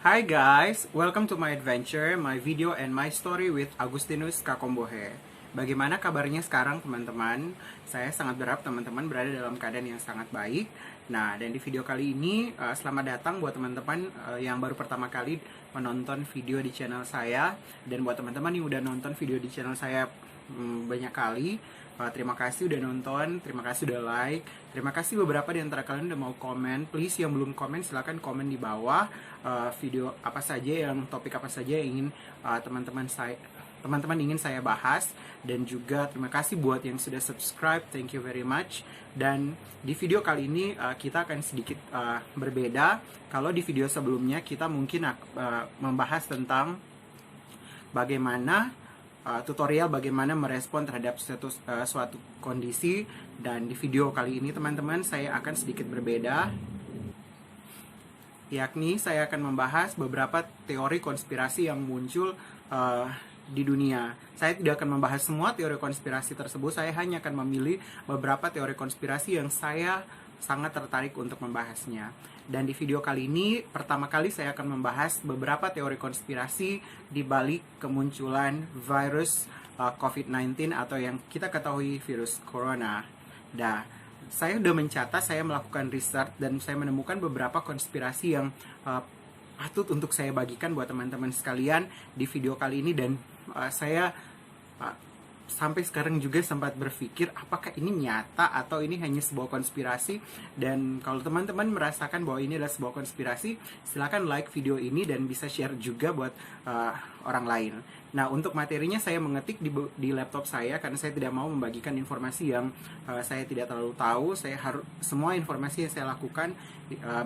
Hi guys, welcome to my adventure, my video and my story with Agustinus Kakombohe. Bagaimana kabarnya sekarang teman-teman? Saya sangat berharap teman-teman berada dalam keadaan yang sangat baik. Nah, dan di video kali ini, selamat datang buat teman-teman yang baru pertama kali menonton video di channel saya. Dan buat teman-teman yang udah nonton video di channel saya banyak kali, terima kasih udah nonton, terima kasih udah like, terima kasih beberapa di antara kalian udah mau komen. Please yang belum komen silahkan komen di bawah video apa saja, yang topik apa saja yang ingin teman-teman ingin saya bahas. Dan juga terima kasih buat yang sudah subscribe, thank you very much. Dan di video kali ini kita akan sedikit berbeda. Kalau di video sebelumnya kita mungkin membahas tentang bagaimana tutorial bagaimana merespon terhadap suatu kondisi. Dan di video kali ini teman-teman saya akan sedikit berbeda, yakni saya akan membahas beberapa teori konspirasi yang muncul di dunia. Saya tidak akan membahas semua teori konspirasi tersebut, saya hanya akan memilih beberapa teori konspirasi yang saya sangat tertarik untuk membahasnya. Dan di video kali ini, pertama kali saya akan membahas beberapa teori konspirasi di balik kemunculan virus COVID-19 atau yang kita ketahui virus corona. Nah, saya sudah mencatat, saya melakukan research dan saya menemukan beberapa konspirasi yang patut untuk saya bagikan buat teman-teman sekalian di video kali ini. Dan saya sampai sekarang juga sempat berpikir apakah ini nyata atau ini hanya sebuah konspirasi. Dan kalau teman-teman merasakan bahwa ini adalah sebuah konspirasi, silakan like video ini dan bisa share juga buat orang lain. Nah, untuk materinya saya mengetik di laptop saya karena saya tidak mau membagikan informasi yang saya tidak terlalu tahu. Saya harus semua informasi yang saya lakukan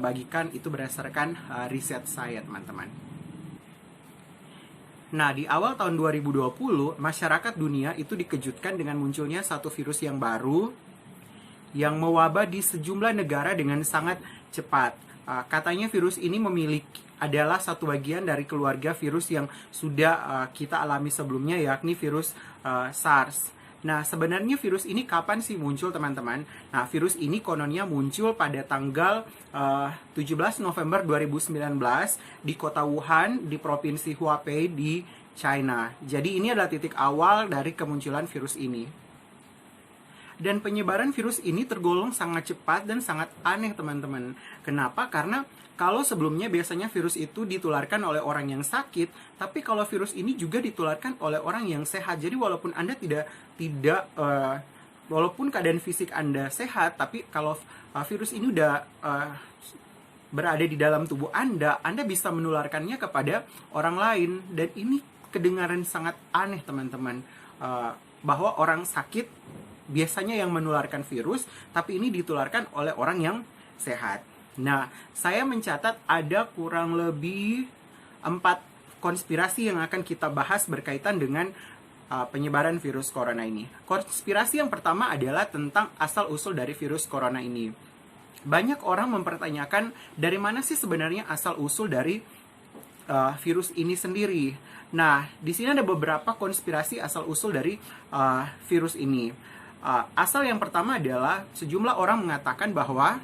bagikan itu berdasarkan riset saya, teman-teman. Nah, di awal tahun 2020, masyarakat dunia itu dikejutkan dengan munculnya satu virus yang baru yang mewabah di sejumlah negara dengan sangat cepat. Katanya virus ini adalah satu bagian dari keluarga virus yang sudah kita alami sebelumnya, yakni virus SARS. Nah, sebenarnya virus ini kapan sih muncul, teman-teman? Nah, virus ini kononnya muncul pada tanggal 17 November 2019 di kota Wuhan, di provinsi Hubei di China. Jadi ini adalah titik awal dari kemunculan virus ini. Dan penyebaran virus ini tergolong sangat cepat dan sangat aneh, teman-teman. Kenapa? Karena kalau sebelumnya biasanya virus itu ditularkan oleh orang yang sakit, tapi kalau virus ini juga ditularkan oleh orang yang sehat. Jadi walaupun Anda walaupun keadaan fisik Anda sehat, tapi kalau virus ini udah berada di dalam tubuh Anda bisa menularkannya kepada orang lain. Dan ini kedengaran sangat aneh, teman-teman, bahwa orang sakit biasanya yang menularkan virus, tapi ini ditularkan oleh orang yang sehat. Nah, saya mencatat ada kurang lebih 4 konspirasi yang akan kita bahas berkaitan dengan penyebaran virus corona ini. Konspirasi yang pertama adalah tentang asal-usul dari virus corona ini. Banyak orang mempertanyakan dari mana sih sebenarnya asal-usul dari virus ini sendiri. Nah, di sini ada beberapa konspirasi asal-usul dari virus ini. Asal yang pertama adalah sejumlah orang mengatakan bahwa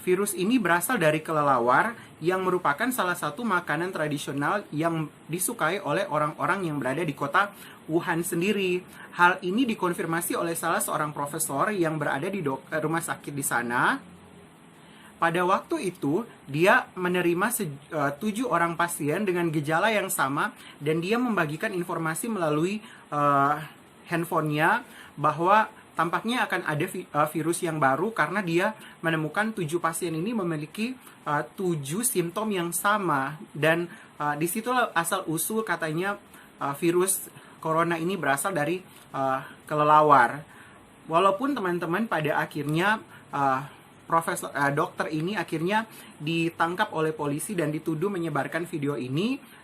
virus ini berasal dari kelelawar yang merupakan salah satu makanan tradisional yang disukai oleh orang-orang yang berada di kota Wuhan sendiri. Hal ini dikonfirmasi oleh salah seorang profesor yang berada di rumah sakit di sana. Pada waktu itu, dia menerima 7 orang pasien dengan gejala yang sama dan dia membagikan informasi melalui handphonenya bahwa tampaknya akan ada virus yang baru karena dia menemukan 7 pasien ini memiliki 7 simptom yang sama. Dan disitulah asal-usul katanya virus corona ini berasal dari kelelawar. Walaupun teman-teman pada akhirnya dokter ini akhirnya ditangkap oleh polisi dan dituduh menyebarkan video ini.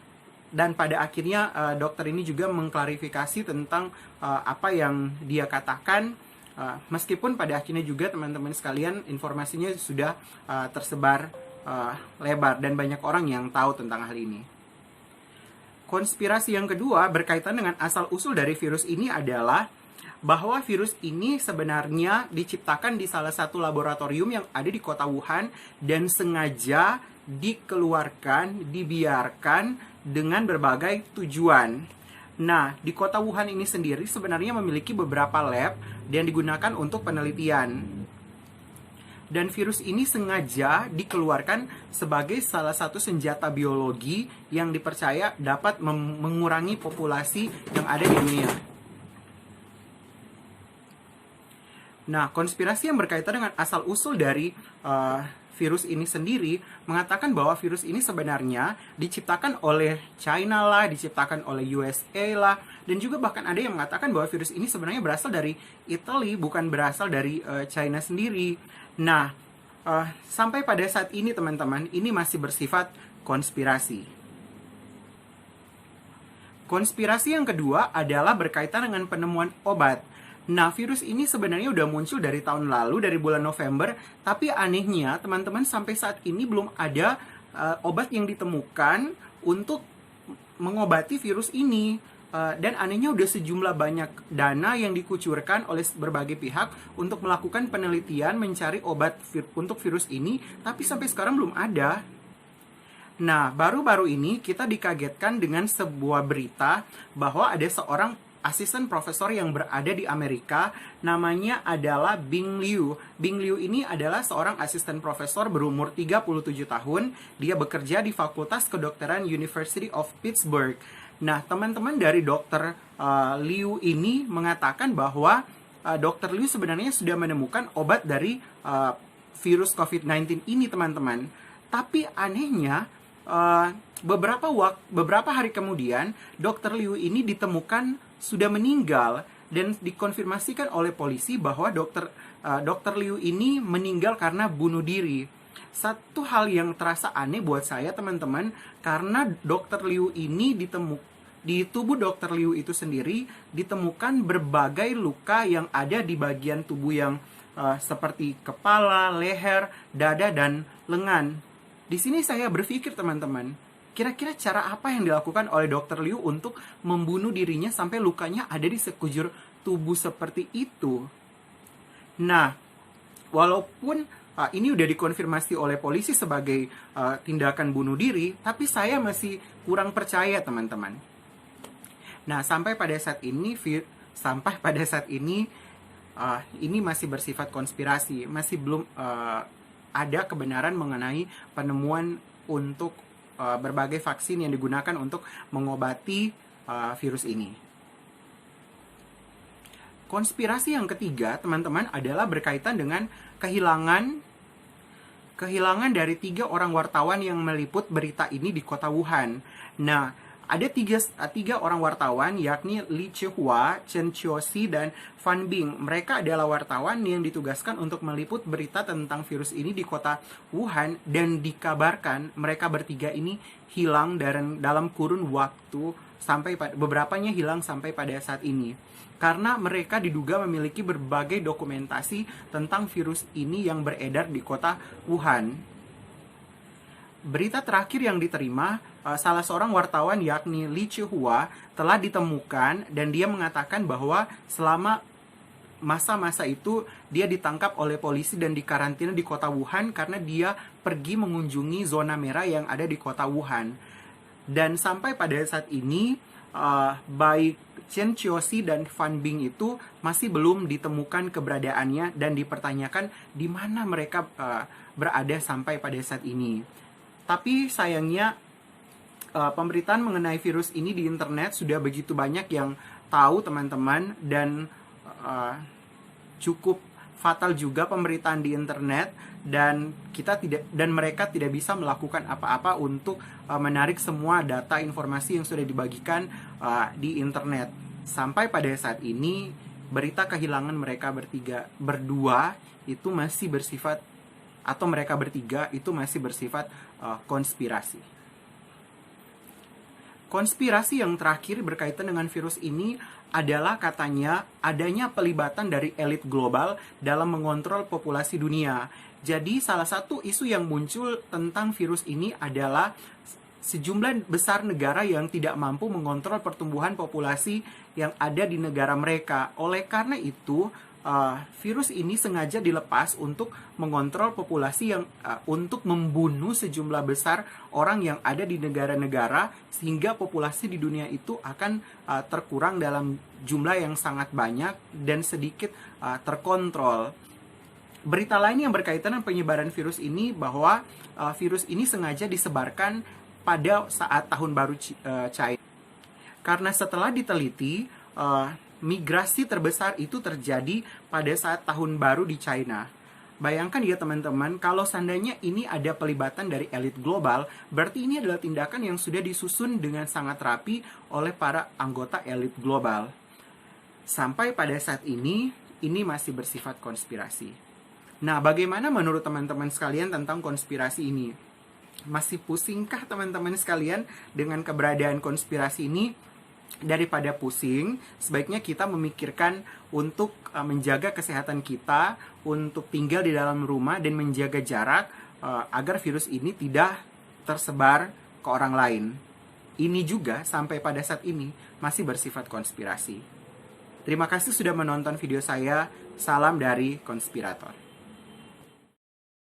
Dan pada akhirnya dokter ini juga mengklarifikasi tentang apa yang dia katakan. Meskipun pada akhirnya juga teman-teman sekalian informasinya sudah tersebar lebar dan banyak orang yang tahu tentang hal ini. Konspirasi yang kedua berkaitan dengan asal-usul dari virus ini adalah bahwa virus ini sebenarnya diciptakan di salah satu laboratorium yang ada di kota Wuhan dan sengaja dikeluarkan, dibiarkan dengan berbagai tujuan. Nah, di kota Wuhan ini sendiri sebenarnya memiliki beberapa lab yang digunakan untuk penelitian. Dan virus ini sengaja dikeluarkan sebagai salah satu senjata biologi yang dipercaya dapat mengurangi populasi yang ada di dunia. Nah, konspirasi yang berkaitan dengan asal-usul dari virus ini sendiri mengatakan bahwa virus ini sebenarnya diciptakan oleh China lah, diciptakan oleh USA lah, dan juga bahkan ada yang mengatakan bahwa virus ini sebenarnya berasal dari Italy, bukan berasal dari China sendiri. Nah, sampai pada saat ini teman-teman, ini masih bersifat konspirasi. Konspirasi yang kedua adalah berkaitan dengan penemuan obat. Nah, virus ini sebenarnya udah muncul dari tahun lalu, dari bulan November, tapi anehnya teman-teman sampai saat ini belum ada obat yang ditemukan untuk mengobati virus ini. Dan anehnya udah sejumlah banyak dana yang dikucurkan oleh berbagai pihak untuk melakukan penelitian mencari obat untuk virus ini, tapi sampai sekarang belum ada. Nah, baru-baru ini kita dikagetkan dengan sebuah berita bahwa ada seorang asisten profesor yang berada di Amerika, namanya adalah Bing Liu. Bing Liu ini adalah seorang asisten profesor berumur 37 tahun. Dia bekerja di Fakultas Kedokteran University of Pittsburgh. Nah, teman-teman dari Dr. Liu ini mengatakan bahwa Dr. Liu sebenarnya sudah menemukan obat dari virus COVID-19 ini, teman-teman. Tapi anehnya, beberapa hari kemudian, Dr. Liu ini ditemukan sudah meninggal dan dikonfirmasikan oleh polisi bahwa Dr. Liu ini meninggal karena bunuh diri. Satu hal yang terasa aneh buat saya, teman-teman, karena Dr. Liu ini di tubuh Dr. Liu itu sendiri ditemukan berbagai luka yang ada di bagian tubuh yang seperti kepala, leher, dada, dan lengan. Di sini saya berpikir, teman-teman, kira-kira cara apa yang dilakukan oleh Dr. Liu untuk membunuh dirinya sampai lukanya ada di sekujur tubuh seperti itu? Nah, walaupun ini udah dikonfirmasi oleh polisi sebagai tindakan bunuh diri, tapi saya masih kurang percaya, teman-teman. Nah, sampai pada saat ini ini masih bersifat konspirasi, masih belum ada kebenaran mengenai penemuan untuk berbagai vaksin yang digunakan untuk mengobati virus ini. Konspirasi yang ketiga, teman-teman, adalah berkaitan dengan kehilangan dari 3 orang wartawan yang meliput berita ini di kota Wuhan. Nah, ada tiga orang wartawan, yakni Li Chihua, Chen Qiuxi, dan Fan Bing. Mereka adalah wartawan yang ditugaskan untuk meliput berita tentang virus ini di kota Wuhan, dan dikabarkan mereka bertiga ini hilang dalam kurun waktu beberapanya hilang sampai pada saat ini. Karena mereka diduga memiliki berbagai dokumentasi tentang virus ini yang beredar di kota Wuhan. Berita terakhir yang diterima, salah seorang wartawan yakni Li Chihua telah ditemukan dan dia mengatakan bahwa selama masa-masa itu dia ditangkap oleh polisi dan dikarantina di kota Wuhan karena dia pergi mengunjungi zona merah yang ada di kota Wuhan. Dan sampai pada saat ini, baik Chen Qiuxi dan Fan Bing itu masih belum ditemukan keberadaannya dan dipertanyakan di mana mereka berada sampai pada saat ini. Tapi sayangnya pemberitaan mengenai virus ini di internet sudah begitu banyak yang tahu, teman-teman, dan cukup fatal juga pemberitaan di internet, dan mereka tidak bisa melakukan apa-apa untuk menarik semua data informasi yang sudah dibagikan di internet. Sampai pada saat ini berita kehilangan mereka berdua itu masih bersifat, atau mereka bertiga itu masih bersifat konspirasi. Konspirasi yang terakhir berkaitan dengan virus ini adalah katanya adanya pelibatan dari elit global dalam mengontrol populasi dunia. Jadi salah satu isu yang muncul tentang virus ini adalah sejumlah besar negara yang tidak mampu mengontrol pertumbuhan populasi yang ada di negara mereka. Oleh karena itu, virus ini sengaja dilepas untuk mengontrol populasi yang untuk membunuh sejumlah besar orang yang ada di negara-negara, sehingga populasi di dunia itu akan terkurang dalam jumlah yang sangat banyak dan sedikit terkontrol. Berita lain yang berkaitan dengan penyebaran virus ini bahwa virus ini sengaja disebarkan pada saat tahun baru China. Karena setelah diteliti, migrasi terbesar itu terjadi pada saat tahun baru di China. Bayangkan ya teman-teman, kalau seandainya ini ada pelibatan dari elit global, berarti ini adalah tindakan yang sudah disusun dengan sangat rapi oleh para anggota elit global. Sampai pada saat ini masih bersifat konspirasi. Nah, bagaimana menurut teman-teman sekalian tentang konspirasi ini? Masih pusingkah teman-teman sekalian dengan keberadaan konspirasi ini? Daripada pusing, sebaiknya kita memikirkan untuk menjaga kesehatan kita, untuk tinggal di dalam rumah dan menjaga jarak agar virus ini tidak tersebar ke orang lain. Ini juga sampai pada saat ini masih bersifat konspirasi. Terima kasih sudah menonton video saya. Salam dari konspirator.